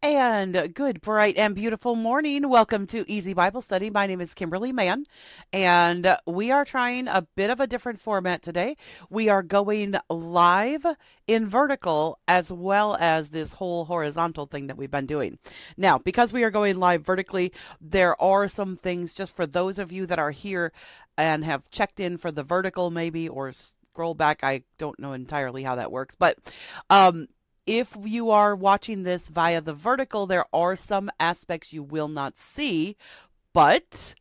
And good, bright, and beautiful morning. Welcome to Easy Bible Study. My name is Kimberly Mann, and we are trying a bit of a different format today. We are going live in vertical as well as this whole horizontal thing that we've been doing. Now, because we are going live vertically, there are some things just for those of you that are here and have checked in for the vertical, maybe, or scroll back. I don't know entirely how that works, but if you are watching this via the vertical, there are some aspects you will not see, but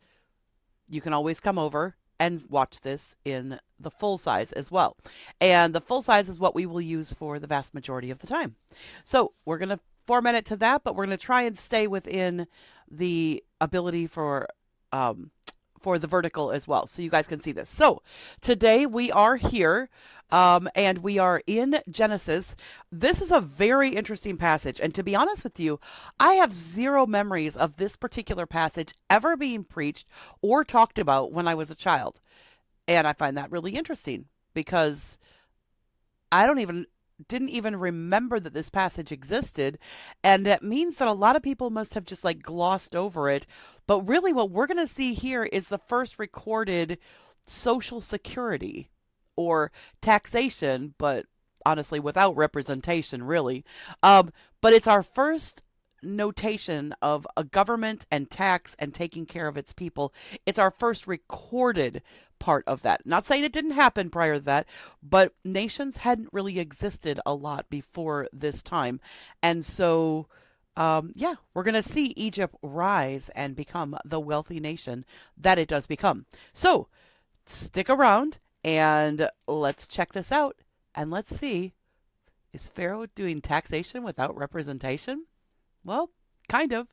you can always come over and watch this in the full size as well. And the full size is what we will use for the vast majority of the time. So we're going to format it to that, but we're going to try and stay within the ability for the vertical as well, so you guys can see this. So today we are here and we are in Genesis. This is a very interesting passage, and to be honest with you, I have zero memories of this particular passage ever being preached or talked about when I was a child. And I find that really interesting because I didn't even remember that this passage existed, and that means that a lot of people must have just like glossed over it. But really what we're going to see here is the first recorded social security or taxation, but honestly without representation really. But it's our first notation of a government and tax and taking care of its people. It's our first recorded part of that. Not saying it didn't happen prior to that, but nations hadn't really existed a lot before this time. And so, we're going to see Egypt rise and become the wealthy nation that it does become. So stick around and let's check this out. And let's see, is Pharaoh doing taxation without representation? Well, kind of.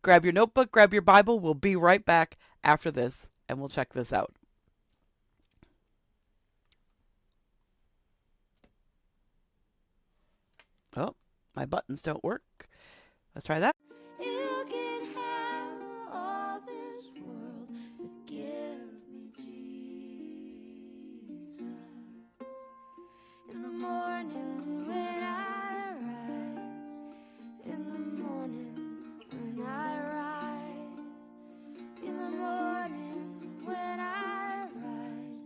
Grab your notebook, grab your Bible. We'll be right back after this, and we'll check this out. Oh, my buttons don't work. Let's try that. You can have all this world, but give me Jesus. In the morning when I rise, in the morning when I rise, in the morning when I rise,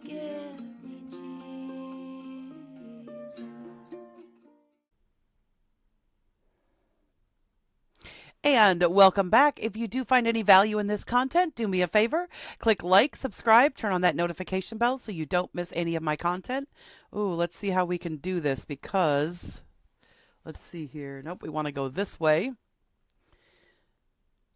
give me Jesus. And welcome back. If you do find any value in this content, do me a favor. Click like, subscribe, turn on that notification bell so you don't miss any of my content. Ooh, let's see how we can do this because, let's see here. Nope, we want to go this way.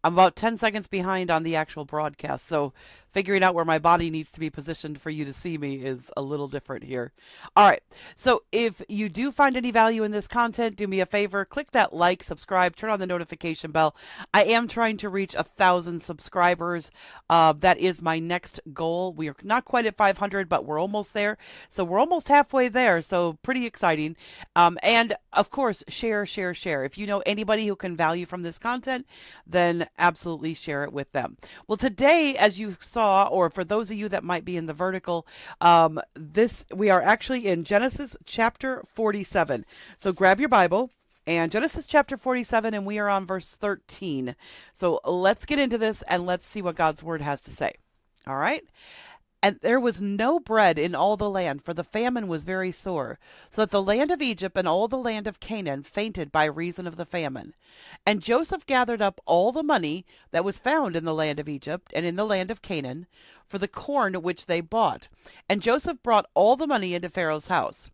I'm about 10 seconds behind on the actual broadcast, so figuring out where my body needs to be positioned for you to see me is a little different here. All right, so if you do find any value in this content, do me a favor, click that like, subscribe, turn on the notification bell. I am trying to reach 1,000 subscribers. That is my next goal. We are not quite at 500, but we're almost there. So we're almost halfway there, so pretty exciting. And of course, share. If you know anybody who can value from this content, then absolutely share it with them. Well, today, as you saw, or for those of you that might be in the vertical, we are actually in Genesis chapter 47. So grab your Bible and Genesis chapter 47, and we are on verse 13. So let's get into this and let's see what God's word has to say. All right. And there was no bread in all the land, for the famine was very sore, so that the land of Egypt and all the land of Canaan fainted by reason of the famine. And Joseph gathered up all the money that was found in the land of Egypt and in the land of Canaan for the corn which they bought. And Joseph brought all the money into Pharaoh's house.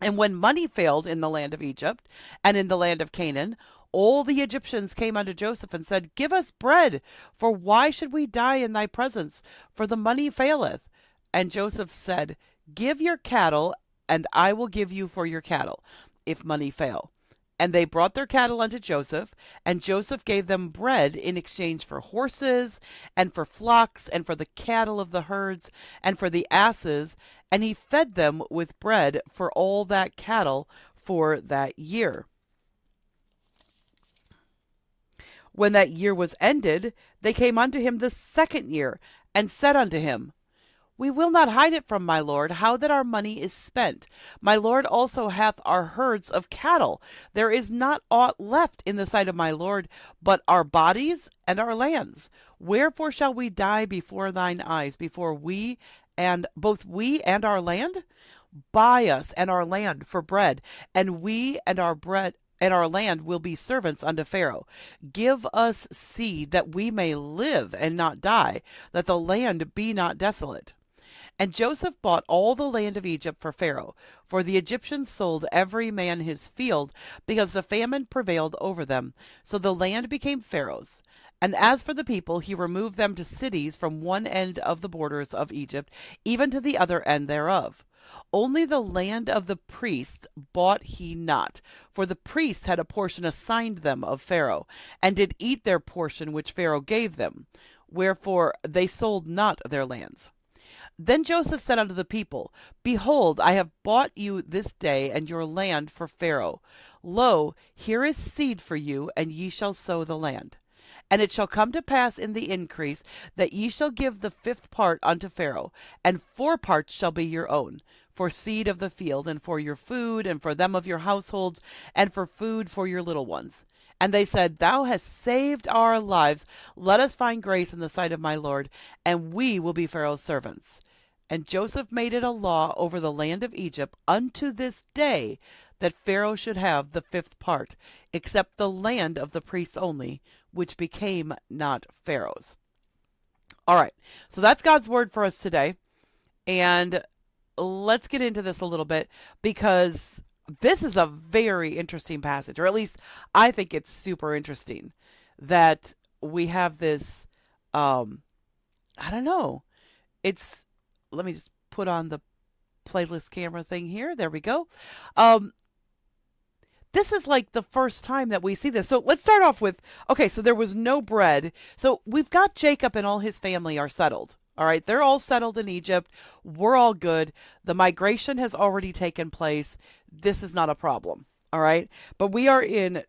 And when money failed in the land of Egypt and in the land of Canaan, all the Egyptians came unto Joseph and said, Give us bread, for why should we die in thy presence? For the money faileth. And Joseph said, Give your cattle, and I will give you for your cattle, if money fail. And they brought their cattle unto Joseph, and Joseph gave them bread in exchange for horses, and for flocks, and for the cattle of the herds, and for the asses, and he fed them with bread for all that cattle for that year. When that year was ended, they came unto him the second year, and said unto him, We will not hide it from my lord, how that our money is spent. My lord also hath our herds of cattle. There is not aught left in the sight of my lord, but our bodies and our lands. Wherefore shall we die before thine eyes, before we and both we and our land? Buy us and our land for bread, and we and our bread and our land will be servants unto Pharaoh. Give us seed that we may live and not die, that the land be not desolate. And Joseph bought all the land of Egypt for Pharaoh, for the Egyptians sold every man his field, because the famine prevailed over them. So the land became Pharaoh's. And as for the people, he removed them to cities from one end of the borders of Egypt, even to the other end thereof. Only the land of the priests bought he not, for the priests had a portion assigned them of Pharaoh, and did eat their portion which Pharaoh gave them. Wherefore they sold not their lands. Then Joseph said unto the people, Behold, I have bought you this day and your land for Pharaoh. Lo, here is seed for you, and ye shall sow the land. And it shall come to pass in the increase that ye shall give the fifth part unto Pharaoh, and 4 parts shall be your own, for seed of the field, and for your food, and for them of your households, and for food for your little ones. And they said, Thou hast saved our lives. Let us find grace in the sight of my Lord, and we will be Pharaoh's servants. And Joseph made it a law over the land of Egypt unto this day that Pharaoh should have the 5th part, except the land of the priests only, which became not Pharaoh's. All right, so that's God's word for us today. And let's get into this a little bit, because this is a very interesting passage, or at least I think it's super interesting that we have this, I don't know, it's, let me just put on the playlist camera thing here. There we go. This is like the first time that we see this. So let's start off with, okay, so there was no bread. So we've got Jacob and all his family are settled. All right, they're all settled in Egypt. We're all good. The migration has already taken place. This is not a problem. All right, but we are in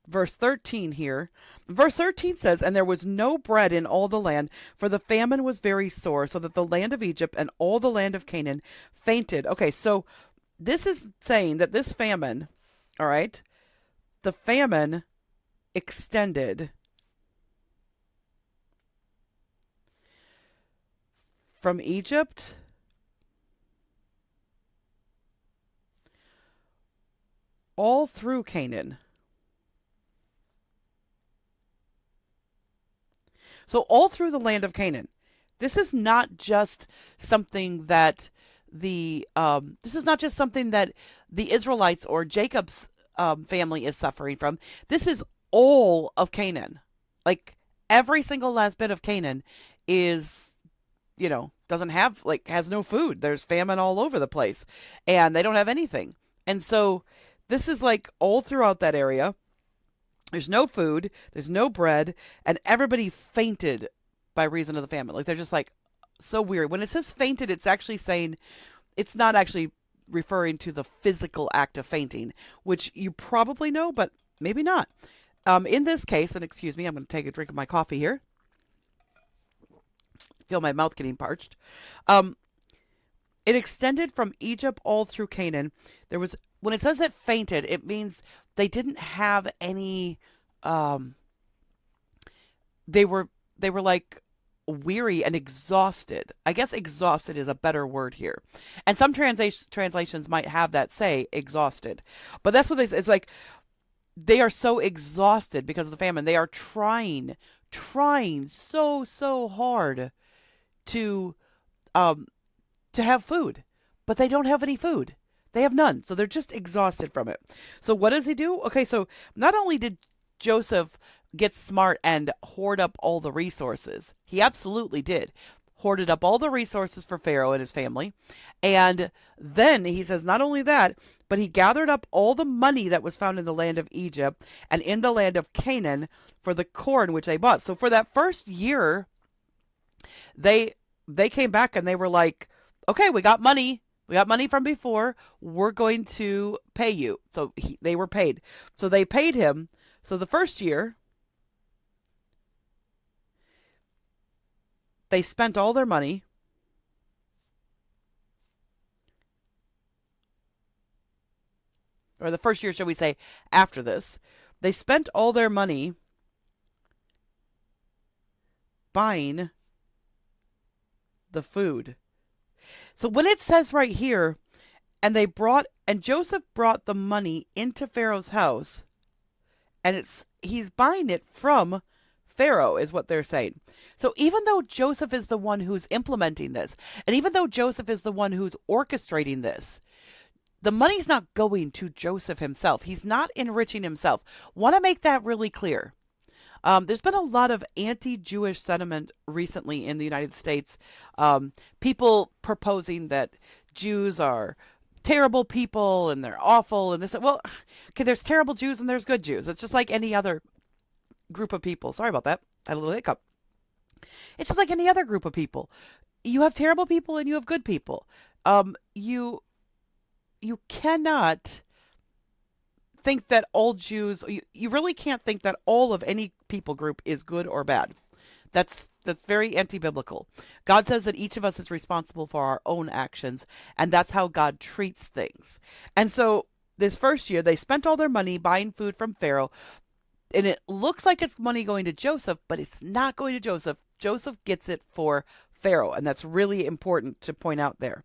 verse 13 here. Verse 13 says, And there was no bread in all the land, for the famine was very sore, so that the land of Egypt and all the land of Canaan fainted. Okay, so this is saying that this famine, all right, the famine extended from Egypt all through Canaan. So all through the land of Canaan. This is not just something that the Israelites or Jacob's family is suffering from. This is all of Canaan. Like every single last bit of Canaan is, doesn't have, has no food. There's famine all over the place, and they don't have anything. And so this is like all throughout that area. There's no food, there's no bread, and everybody fainted by reason of the famine. Like, they're just like, so weird. When it says fainted, it's actually saying, it's not actually referring to the physical act of fainting, which you probably know, but maybe not. In this case, and excuse me, I'm going to take a drink of my coffee here. Feel my mouth getting parched. It extended from Egypt all through Canaan. There was, when it says it fainted, it means they didn't have any, they were like weary and exhausted. I guess exhausted is a better word here. And some translations might have that say exhausted. But that's what they say. It's like they are so exhausted because of the famine. They are trying so hard to have food, but they don't have any food. They have none. So they're just exhausted from it. So what does he do? Okay, so not only did Joseph get smart and hoard up all the resources, he absolutely did. Hoarded up all the resources for Pharaoh and his family. And then he says not only that, but he gathered up all the money that was found in the land of Egypt and in the land of Canaan for the corn which they bought. So for that first year, they came back and they were like, okay, we got money. We got money from before. We're going to pay you. So they were paid. So they paid him. So the first year, they spent all their money. or the first year, shall we say, after this, they spent all their money buying the food. So when it says right here, and Joseph brought the money into Pharaoh's house, and he's buying it from Pharaoh, is what they're saying. So even though Joseph is the one who's implementing this, and even though Joseph is the one who's orchestrating this, the money's not going to Joseph himself. He's not enriching himself. Want to make that really clear. There's been a lot of anti-Jewish sentiment recently in the United States. People proposing that Jews are terrible people and they're awful and this. Well, okay, there's terrible Jews and there's good Jews. It's just like any other group of people. Sorry about that. I had a little hiccup. It's just like any other group of people. You have terrible people and you have good people. You cannot think that all Jews, you really can't think that all of any people group is good or bad. That's very anti-biblical. God says that each of us is responsible for our own actions, and that's how God treats things. And so this first year, they spent all their money buying food from Pharaoh, and it looks like it's money going to Joseph, but it's not going to Joseph. Joseph gets it for Pharaoh, and that's really important to point out there.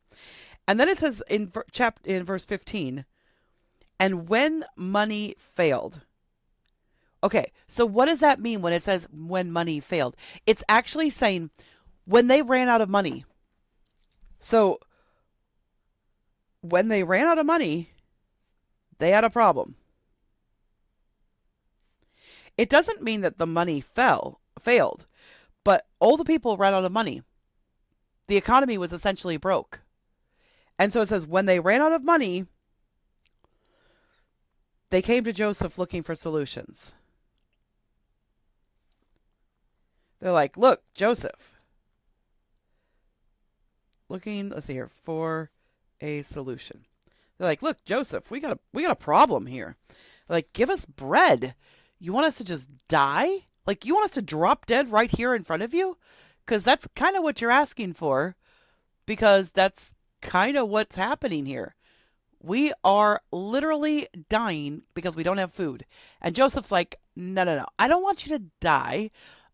And then it says in verse 15, and when money failed. Okay, so what does that mean when it says when money failed? It's actually saying when they ran out of money. So when they ran out of money, they had a problem. It doesn't mean that the money failed, but all the people ran out of money. The economy was essentially broke. And so it says when they ran out of money, they came to Joseph looking for solutions. They're like, look, Joseph, let's see here, for a solution. They're like, look, Joseph, we got a problem here. They're like, give us bread. You want us to just die? Like, you want us to drop dead right here in front of you? Because that's kind of what you're asking for, because that's kind of what's happening here. We are literally dying because we don't have food. And Joseph's like, no. I don't want you to die.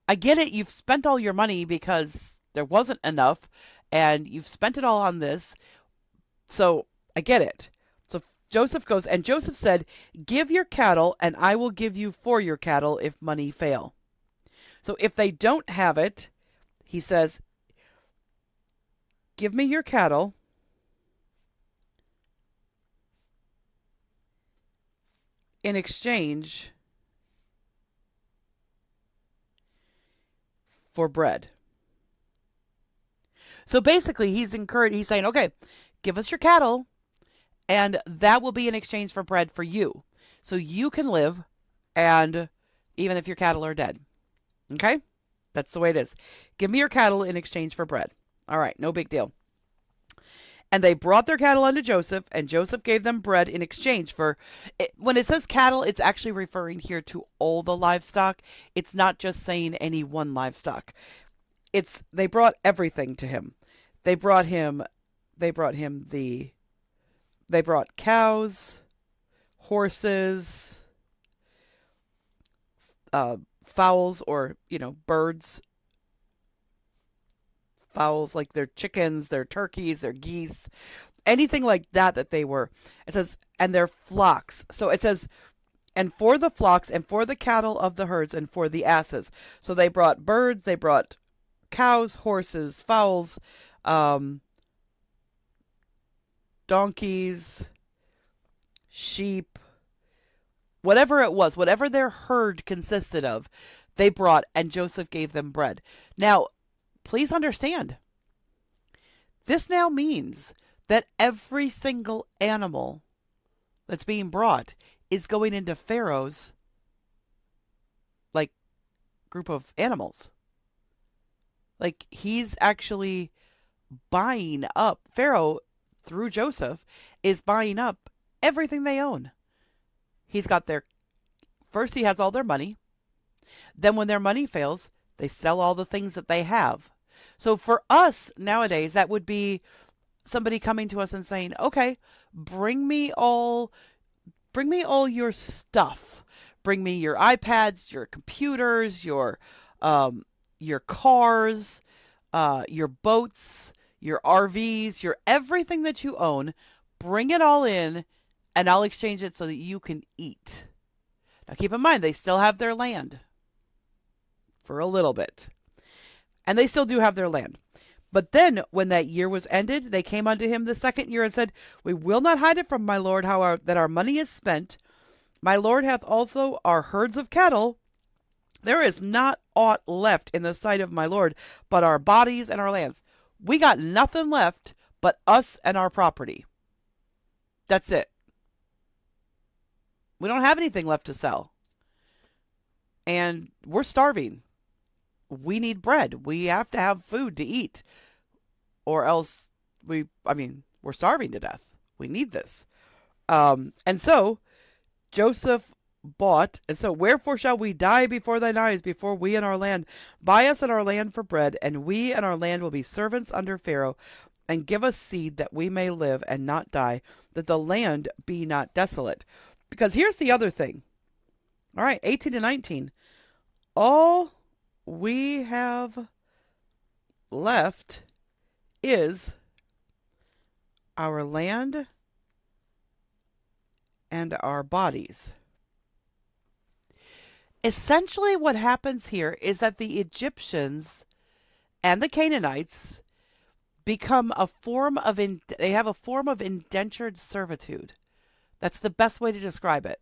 I get it. You've spent all your money because there wasn't enough and you've spent it all on this. So I get it. So Joseph goes, and Joseph said, give your cattle and I will give you for your cattle if money fail. So if they don't have it, he says, give me your cattle in exchange for bread. So basically he's saying, okay, give us your cattle and that will be in exchange for bread for you. So you can live, and even if your cattle are dead. Okay? That's the way it is. Give me your cattle in exchange for bread. All right, no big deal. And they brought their cattle unto Joseph, and Joseph gave them bread in exchange for it. When it says cattle, it's actually referring here to all the livestock. It's not just saying any one livestock. They brought everything to him. They brought cows, horses, fowls, or birds. Fowls, like their chickens, their turkeys, their geese, anything like that they were. It says, and their flocks. So it says, and for the flocks, and for the cattle of the herds, and for the asses. So they brought birds, they brought cows, horses, fowls, donkeys, sheep, whatever it was, whatever their herd consisted of, they brought, and Joseph gave them bread. Now, please understand, this now means that every single animal that's being brought is going into Pharaoh's group of animals. He's actually buying up, Pharaoh through Joseph is buying up everything they own. He's got first he has all their money. Then when their money fails, they sell all the things that they have. So for us nowadays, that would be somebody coming to us and saying, okay, bring me all bring me all your stuff. Bring me your iPads, your computers, your cars, your boats, your RVs, your everything that you own. Bring it all in, and I'll exchange it so that you can eat. Now, keep in mind, they still have their land for a little bit, and they still do have their land. But then, when that year was ended, they came unto him the second year and said, We will not hide it from my lord that our money is spent. My lord hath also our herds of cattle. There is not aught left in the sight of my lord, but our bodies and our lands. We got nothing left but us and our property. That's it. We don't have anything left to sell. And we're starving. We need bread. We have to have food to eat. Or else we're starving to death. We need this. And so Joseph bought, and so wherefore shall we die before thine eyes, before we and our land? Buy us and our land for bread, and we and our land will be servants under Pharaoh, and give us seed that we may live and not die, that the land be not desolate. Because here's the other thing. All right, 18 to 19. All we have left is our land and our bodies. Essentially, what happens here is that the Egyptians and the Canaanites become they have a form of indentured servitude. That's the best way to describe it.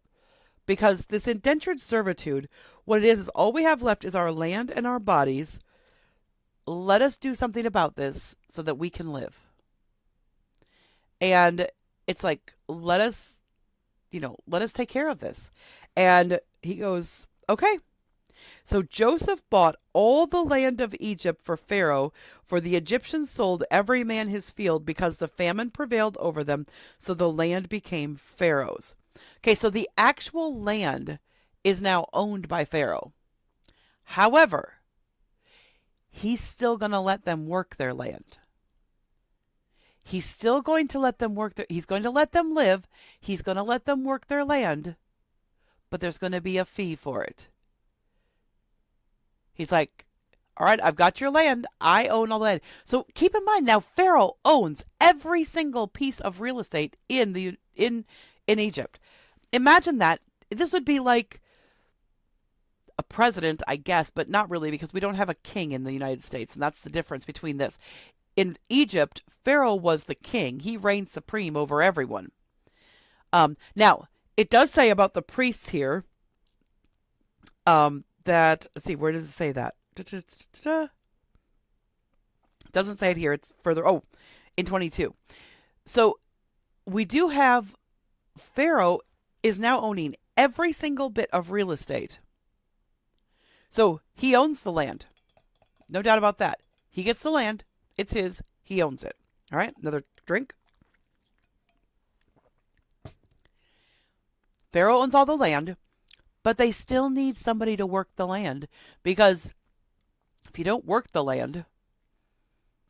Because this indentured servitude, what it is all we have left is our land and our bodies. Let us do something about this so that we can live. And it's like, let us take care of this. And he goes, okay. So Joseph bought all the land of Egypt for Pharaoh, for the Egyptians sold every man his field because the famine prevailed over them. So the land became Pharaoh's. Okay, so the actual land is now owned by Pharaoh. However, he's still going to let them work their land. He's still going to let them he's going to let them live. He's going to let them work their land, but there's going to be a fee for it. He's like, all right, I've got your land. I own all the land. So keep in mind now, Pharaoh owns every single piece of real estate in Egypt. Imagine that. This would be like a president, I guess, but not really, because we don't have a king in the United States, and that's the difference between this. In Egypt, Pharaoh was the king. He reigned supreme over everyone. Now, it does say about the priests here that, let's see, where does it say that? It doesn't say it here. It's further. Oh, in 22. So we do have Pharaoh is now owning every single bit of real estate. So he owns the land. No doubt about that. He gets the land. It's his. He owns it. All right, another drink. Pharaoh owns all the land, but they still need somebody to work the land, because if you don't work the land,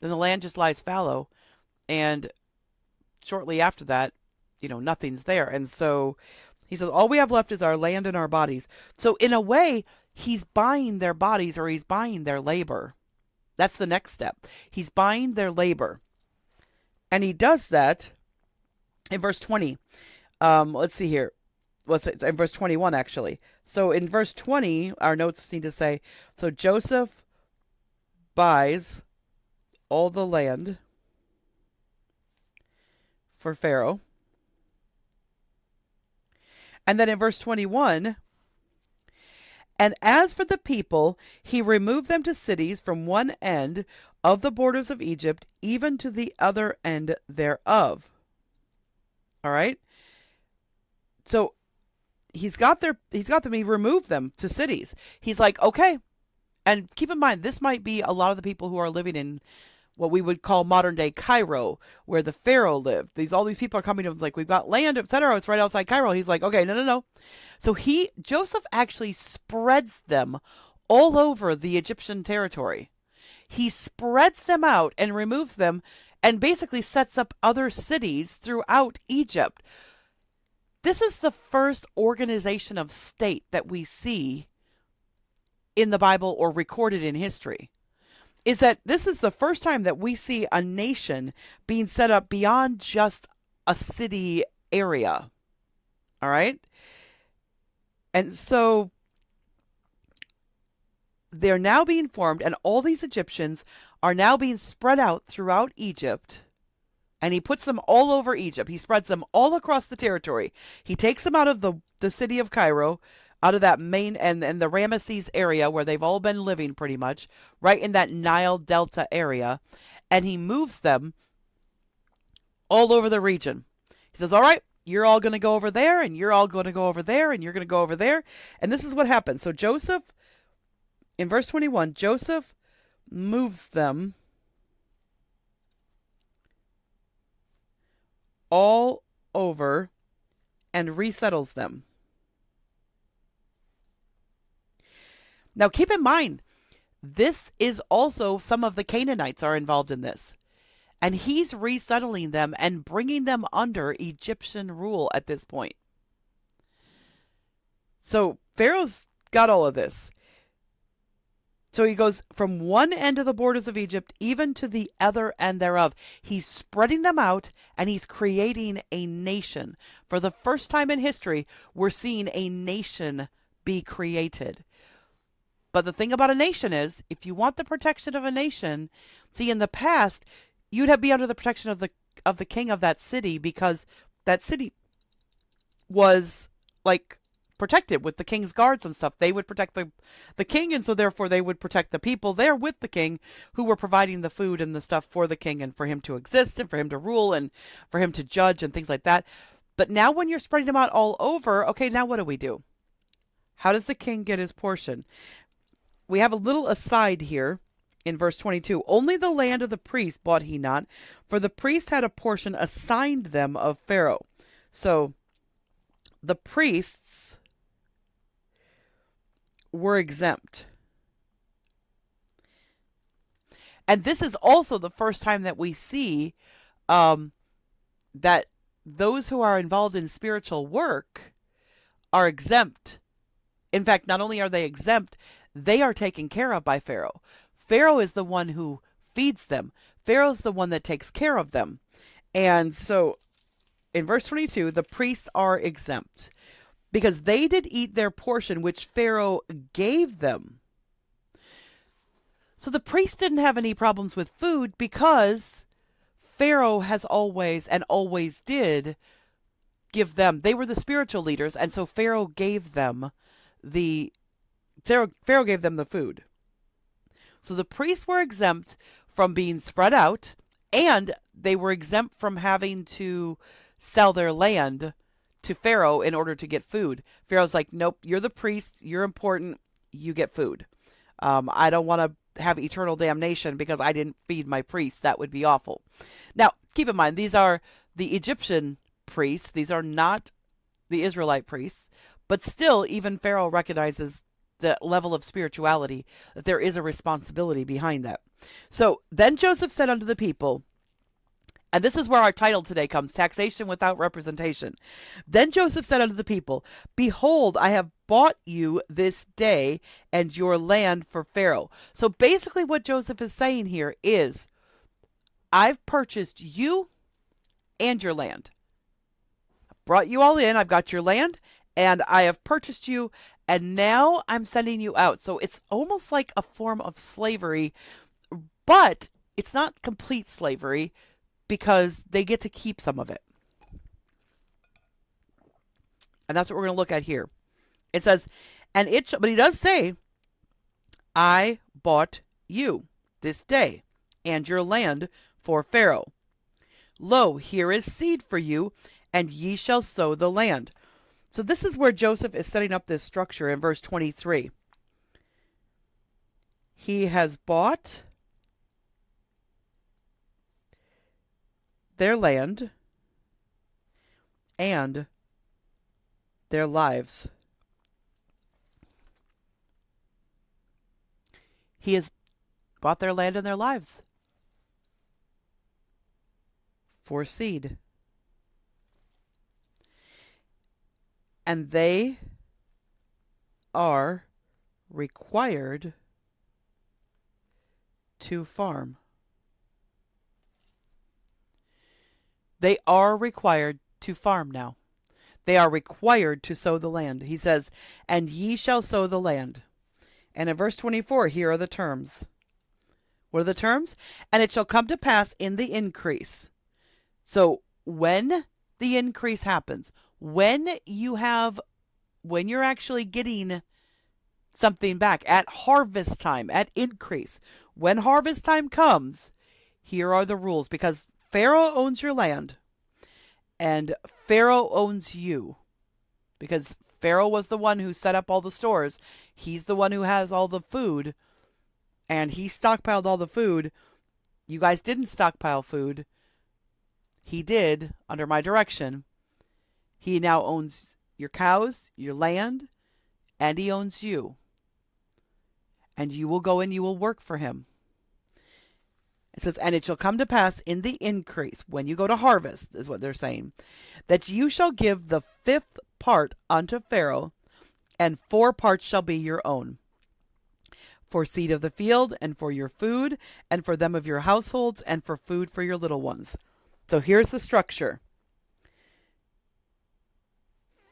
then the land just lies fallow, and shortly after that, nothing's there. And so he says, all we have left is our land and our bodies. So in a way, he's buying their bodies, or he's buying their labor. That's the next step. He's buying their labor. And he does that in verse 20. Let's see here. It's in verse 21, actually. So in verse 20, our notes need to say, so Joseph buys all the land for Pharaoh. And then in verse 21, and as for the people, he removed them to cities from one end of the borders of Egypt, even to the other end thereof. All right? So he removed them to cities. He's like, okay. And keep in mind, this might be a lot of the people who are living in what we would call modern day Cairo, where the Pharaoh lived. All these people are coming to him, like, we've got land, etc. It's right outside Cairo. He's like, okay, no. So Joseph actually spreads them all over the Egyptian territory. He spreads them out and removes them, and basically sets up other cities throughout Egypt. This is the first organization of state that we see in the Bible or recorded in history. Is that this is the first time that we see a nation being set up beyond just a city area. All right? And so they're now being formed, and all these Egyptians are now being spread out throughout Egypt. And he puts them all over Egypt. He spreads them all across the territory. He takes them out of the city of Cairo, out of that main and the Ramesses area where they've all been living pretty much, right in that Nile Delta area. And he moves them all over the region. He says, all right, you're all going to go over there, and you're all going to go over there, and you're going to go over there. And this is what happens. So Joseph, in verse 21, Joseph moves them all over and resettles them. Now keep in mind, this is also some of the Canaanites are involved in this. And he's resettling them and bringing them under Egyptian rule at this point. So Pharaoh's got all of this. So he goes from one end of the borders of Egypt even to the other end thereof. He's spreading them out, and he's creating a nation. For the first time in history, we're seeing a nation be created. But the thing about a nation is, if you want the protection of a nation, see, in the past, you'd be under the protection of the king of that city, because that city was like protected with the king's guards and stuff. They would protect the king, and so therefore they would protect the people there with the king who were providing the food and the stuff for the king and for him to exist and for him to rule and for him to judge and things like that. But now when you're spreading them out all over, okay, now what do? How does the king get his portion? We have a little aside here in verse 22. Only the land of the priests bought he not, for the priests had a portion assigned them of Pharaoh. So the priests were exempt. And this is also the first time that we see that those who are involved in spiritual work are exempt. In fact, not only are they exempt, they are taken care of by Pharaoh. Pharaoh is the one who feeds them. Pharaoh's the one that takes care of them. And so in verse 22, the priests are exempt because they did eat their portion which Pharaoh gave them. So the priests didn't have any problems with food because Pharaoh has always and always did give them. They were the spiritual leaders, and so Pharaoh gave them the food. So the priests were exempt from being spread out, and they were exempt from having to sell their land to Pharaoh in order to get food. Pharaoh's like, nope, you're the priest, you're important, you get food. I don't want to have eternal damnation because I didn't feed my priests. That would be awful. Now, keep in mind, these are the Egyptian priests. These are not the Israelite priests. But still, even Pharaoh recognizes the level of spirituality, that there is a responsibility behind that. So then Joseph said unto the people, and this is where our title today comes, Taxation Without Representation. Then Joseph said unto the people, behold, I have bought you this day and your land for Pharaoh. So basically what Joseph is saying here is, I've purchased you and your land. I brought you all in, I've got your land, and I have purchased you, and now I'm sending you out. So it's almost like a form of slavery, but it's not complete slavery because they get to keep some of it. And that's what we're going to look at here. It says, but he does say, I bought you this day and your land for Pharaoh. Lo, here is seed for you, and ye shall sow the land. So this is where Joseph is setting up this structure in verse 23. He has bought their land and their lives. He has bought their land and their lives for seed. and they are required to farm. They are required to farm now. They are required to sow the land. He says, and ye shall sow the land. And in verse 24, here are the terms. What are the terms? And it shall come to pass in the increase. So when the increase happens, when you're actually getting something back at harvest time, at increase, when harvest time comes, here are the rules, because Pharaoh owns your land and Pharaoh owns you, because Pharaoh was the one who set up all the stores. He's the one who has all the food, and he stockpiled all the food. You guys didn't stockpile food. He did under my direction. He now owns your cows, your land, and he owns you. And you will go and you will work for him. It says, and it shall come to pass in the increase, when you go to harvest, is what they're saying, that you shall give the 5th part unto Pharaoh, and 4 parts shall be your own, for seed of the field, and for your food, and for them of your households, and for food for your little ones. So here's the structure.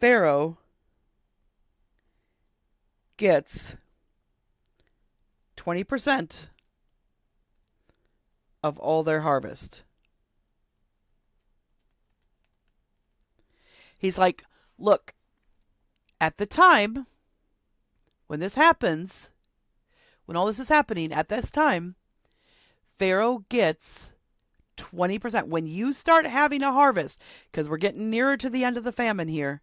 Pharaoh gets 20% of all their harvest. He's like, look, at the time when this happens, when all this is happening, at this time, Pharaoh gets 20%. When you start having a harvest, because we're getting nearer to the end of the famine here,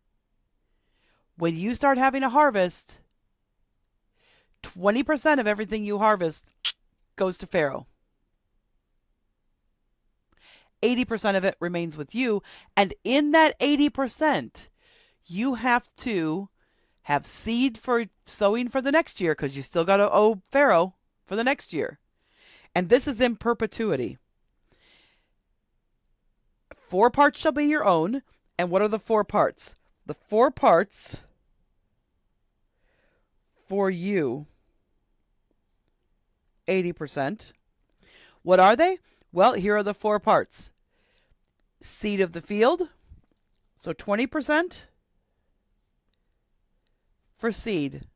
when you start having a harvest, 20% of everything you harvest goes to Pharaoh. 80% of it remains with you. And in that 80%, you have to have seed for sowing for the next year, because you still got to owe Pharaoh for the next year. And this is in perpetuity. 4 parts shall be your own. And what are the 4 parts? The 4 parts for you, 80%. What are they? Well, here are the 4 parts. Seed of the field, so 20% for seed.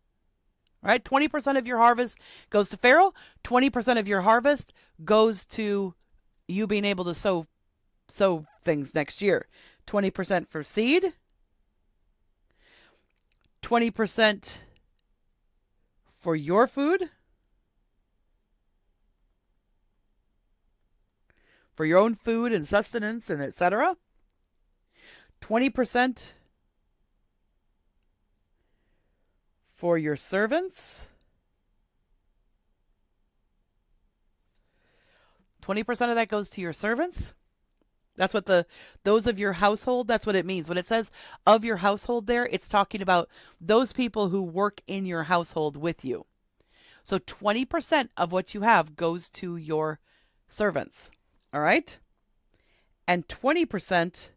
All right, 20% of your harvest goes to Pharaoh. 20% of your harvest goes to you being able to sow things next year. 20% for seed. 20% for your food. For your own food and sustenance and etc. 20% for your servants. 20% of that goes to your servants. That's what those of your household, that's what it means. When it says of your household there, it's talking about those people who work in your household with you. So 20% of what you have goes to your servants. All right? And 20%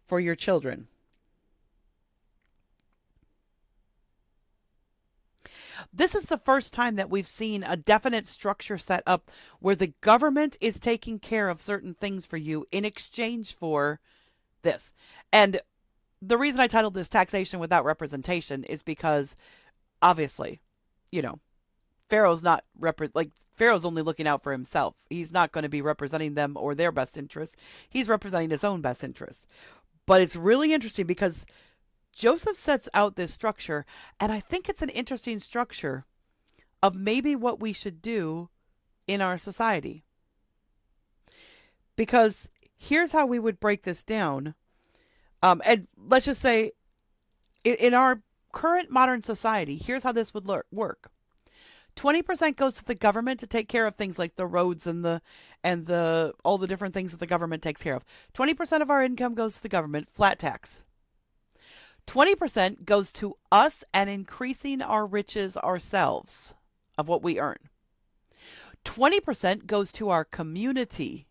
for your children. This is the first time that we've seen a definite structure set up where the government is taking care of certain things for you in exchange for this. And the reason I titled this Taxation Without Representation is because, obviously, Pharaoh's not Pharaoh's only looking out for himself. He's not going to be representing them or their best interests. He's representing his own best interests. But it's really interesting because Joseph sets out this structure, and I think it's an interesting structure of maybe what we should do in our society. Because here's how we would break this down. And let's just say in our current modern society, here's how this would work. 20% goes to the government to take care of things like the roads and all the different things that the government takes care of. 20% of our income goes to the government, flat tax. 20% goes to us and increasing our riches ourselves of what we earn. 20% goes to our community,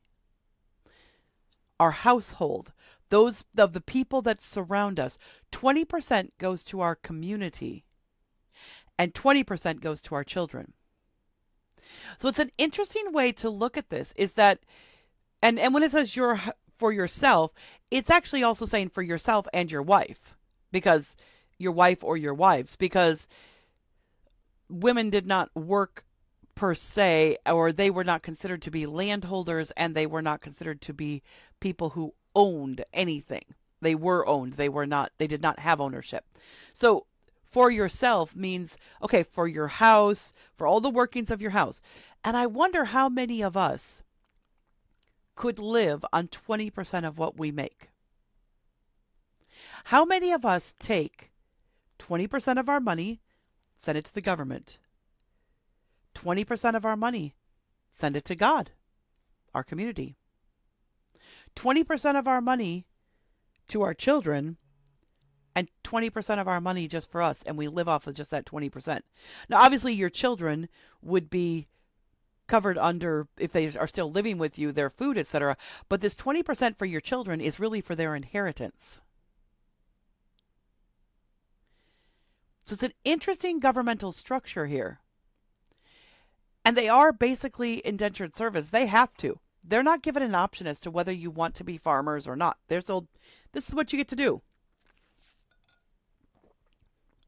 our household, those of the people that surround us. 20% goes to our community and 20% goes to our children. So it's an interesting way to look at this is that, and when it says your for yourself, it's actually also saying for yourself and your wife, because your wife or your wives, because women did not work per se, or they were not considered to be landholders, and they were not considered to be people who owned anything. They were owned. They were not, they did not have ownership. So for yourself means, okay, for your house, for all the workings of your house. And I wonder how many of us could live on 20% of what we make. How many of us take 20% of our money, send it to the government? 20% of our money, send it to God, our community. 20% of our money to our children, and 20% of our money just for us, and we live off of just that 20%. Now, obviously, your children would be covered under, if they are still living with you, their food, etc. But this 20% for your children is really for their inheritance. So it's an interesting governmental structure here. And they are basically indentured servants. They have to. They're not given an option as to whether you want to be farmers or not. They're told, this is what you get to do.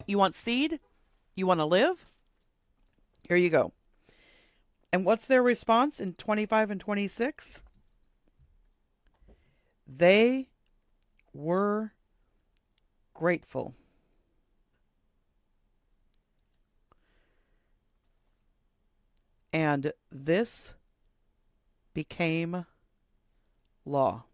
You want seed? You want to live? Here you go. And what's their response in 25 and 26? They were grateful. And this became law.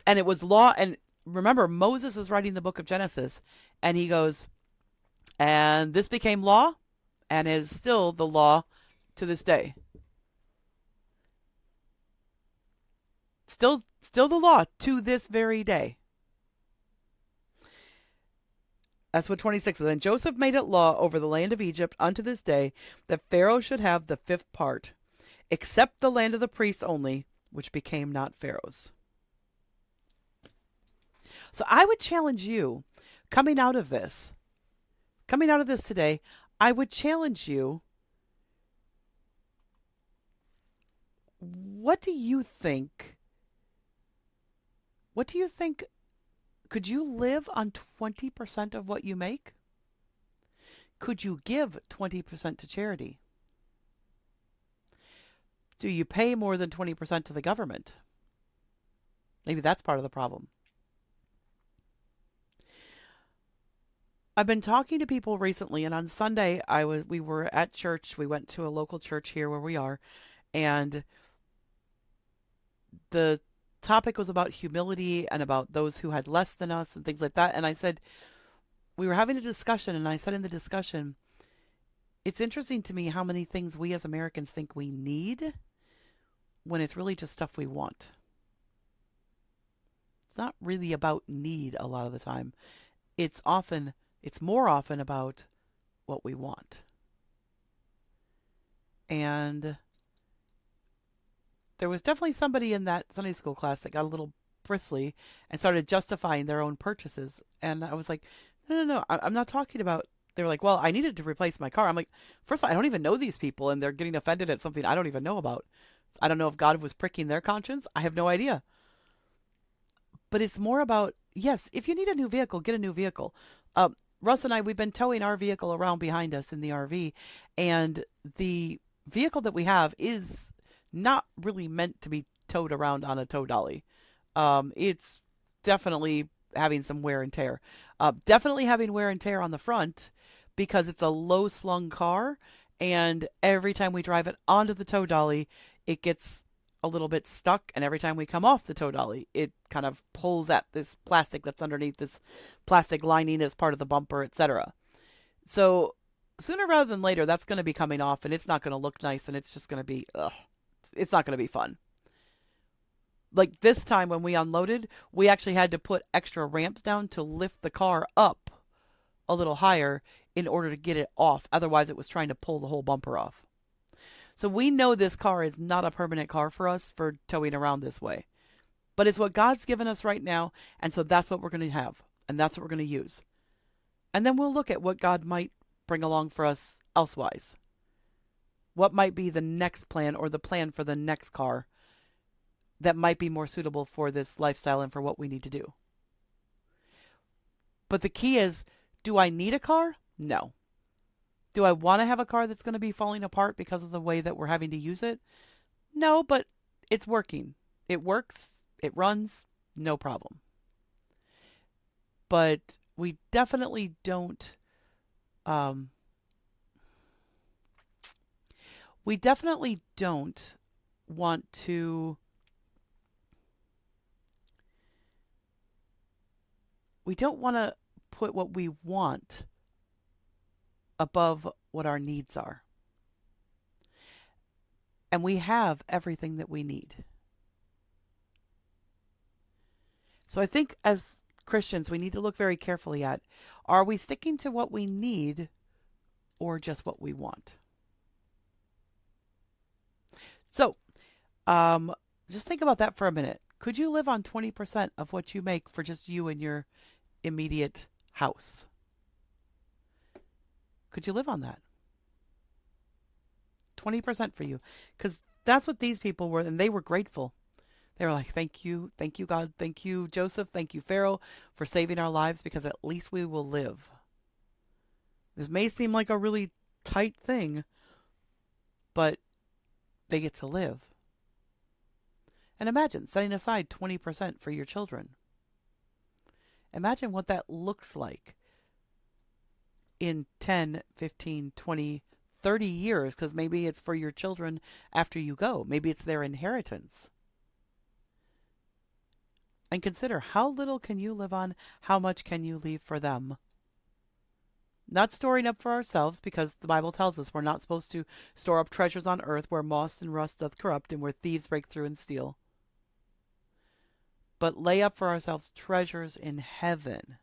And it was law. And remember, Moses is writing the book of Genesis. And he goes, and this became law and is still the law to this day. Still the law to this very day. That's what 26 is. And Joseph made it law over the land of Egypt unto this day that Pharaoh should have the fifth part, except the land of the priests only, which became not Pharaoh's. So I would challenge you, coming out of this today, I would challenge you, what do you think? What do you think? Could you live on 20% of what you make? Could you give 20% to charity? Do you pay more than 20% to the government? Maybe that's part of the problem. I've been talking to people recently, and on Sunday we were at church. We went to a local church here where we are, and the topic was about humility and about those who had less than us and things like that. And I said, we were having a discussion, and I said in the discussion, it's interesting to me how many things we as Americans think we need when it's really just stuff we want. It's not really about need a lot of the time. It's more often about what we want. And there was definitely somebody in that Sunday school class that got a little bristly and started justifying their own purchases. And I was like, no, I'm not talking about, they were like, well, I needed to replace my car. I'm like, first of all, I don't even know these people, and they're getting offended at something I don't even know about. I don't know if God was pricking their conscience. I have no idea. But it's more about, yes, if you need a new vehicle, get a new vehicle. Russ and I, we've been towing our vehicle around behind us in the RV, and the vehicle that we have is not really meant to be towed around on a tow dolly. It's definitely having some wear and tear. Definitely having wear and tear on the front because it's a low slung car, and every time we drive it onto the tow dolly, it gets a little bit stuck, and every time we come off the tow dolly, it kind of pulls at this plastic that's underneath, this plastic lining as part of the bumper, etc. So sooner rather than later, that's going to be coming off, and it's not going to look nice, and it's just going to be, it's not going to be fun. Like this time when we unloaded, we actually had to put extra ramps down to lift the car up a little higher in order to get it off. Otherwise, it was trying to pull the whole bumper off. So we know this car is not a permanent car for us for towing around this way. but it's what God's given us right now. And so that's what we're going to have. And that's what we're going to use. And then we'll look at what God might bring along for us elsewise. What might be the next plan or the plan for the next car that might be more suitable for this lifestyle and for what we need to do. But the key is, do I need a car? No. Do I want to have a car that's going to be falling apart because of the way that we're having to use it? No, but it's working. It works. It runs. No problem. But we definitely don't want to put what we want above what our needs are. And we have everything that we need. So I think as Christians, we need to look very carefully at, are we sticking to what we need or just what we want? So just think about that for a minute. Could you live on 20% of what you make for just you and your immediate house? Could you live on that? 20% for you. Because that's what these people were, and they were grateful. They were like, thank you, God, thank you, Joseph, thank you, Pharaoh, for saving our lives, because at least we will live. This may seem like a really tight thing, but they get to live. And imagine setting aside 20% for your children. Imagine what that looks like in 10, 15, 20, 30 years, because maybe it's for your children after you go. Maybe it's their inheritance. And consider, how little can you live on? How much can you leave for them? Not storing up for ourselves, because the Bible tells us we're not supposed to store up treasures on earth where moss and rust doth corrupt and where thieves break through and steal. But lay up for ourselves treasures in heaven,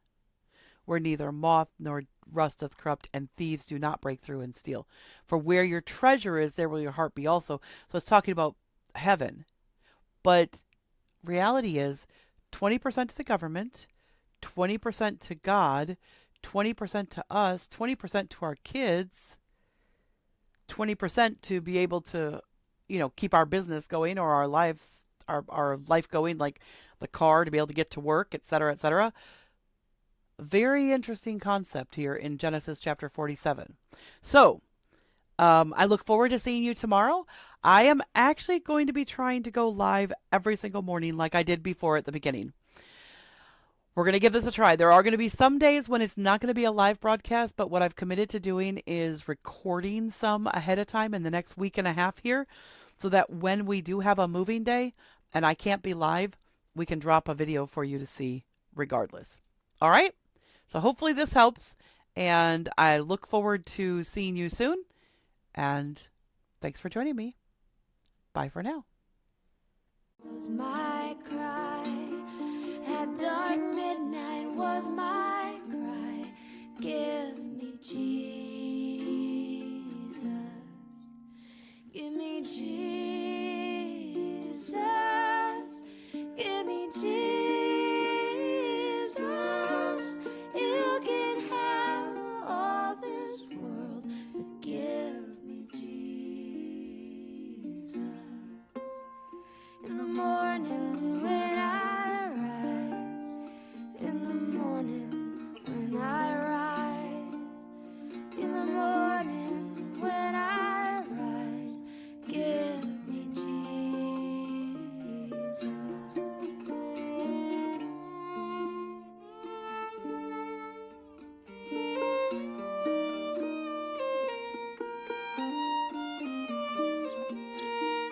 where neither moth nor rust doth corrupt, and thieves do not break through and steal. For where your treasure is, there will your heart be also. So it's talking about heaven. But reality is 20% to the government, 20% to God, 20% to us, 20% to our kids, 20% to be able to, keep our business going or our lives, our life going, like the car to be able to get to work, etc., etc. Very interesting concept here in Genesis chapter 47. So, I look forward to seeing you tomorrow. I am actually going to be trying to go live every single morning like I did before at the beginning. We're going to give this a try. There are going to be some days when it's not going to be a live broadcast, but what I've committed to doing is recording some ahead of time in the next week and a half here, so that when we do have a moving day and I can't be live, we can drop a video for you to see regardless. All right? So hopefully this helps, and I look forward to seeing you soon, and thanks for joining me. Bye for now. Was my cry at dark midnight, was my